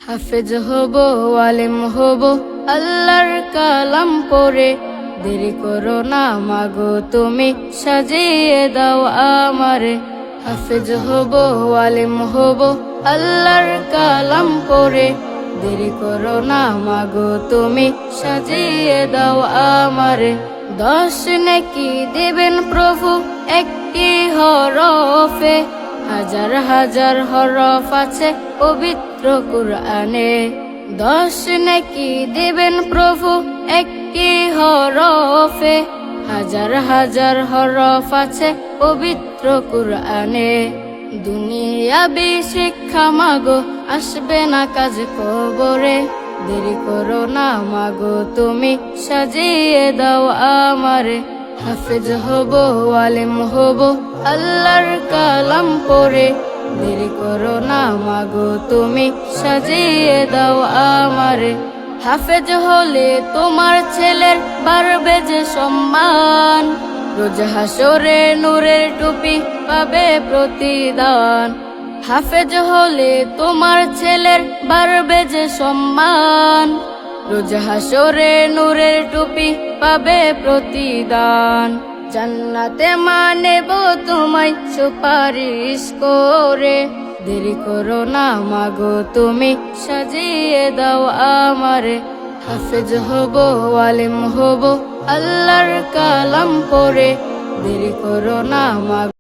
হাফেজ হব, আলেম হব, আল্লাহর কালাম পড়ে। দেরি করো না মাগো তুমি, সাজিয়ে দাও আমারে। হাফেজ হব, আলেম হব, আল্লাহর কালাম পড়ে। দেরি করো না মাগো তুমি, সাজিয়ে দাও আমারে। 10 নেকি দেবেন প্রভু একটি হরফে, হাজার হাজার হরফ আছে পবিত্র কুরআনে। 10 নেকি দেবেন প্রভু একটি হরফে, হাজার হাজার হরফ আছে পবিত্র কুরআনে। দুনিয়াবি শিক্ষা মাগো আসবে না কাজ কবরে। দেরি করো না মাগো তুমি, সাজিয়ে দাও আমারে। হাফেজ হব, আলেম হব, আল্লাহর কালাম পড়ে। দেরি করো না মাগো তুমি, সাজিয়ে দাও আমারে। হাফেজ হলে তোমার ছেলের বাড়বে যে সম্মান, রোজ হাসরে নূরের টুপি পাবে প্রতিদান। হাফেজ হলে তোমার ছেলের বাড়বে যে সম্মান, রোজ হাসরে নূরের টুপি পাবে প্রতিদান। জান্নাতে মানেব তোমায় সুপারিশ করে। দেরি করো না মাগো তুমি, সাজিয়ে দাও আমারে। হাফেজ হব, আলেম হব, আল্লাহর কালাম পড়ে। দেরি করো না মাগো।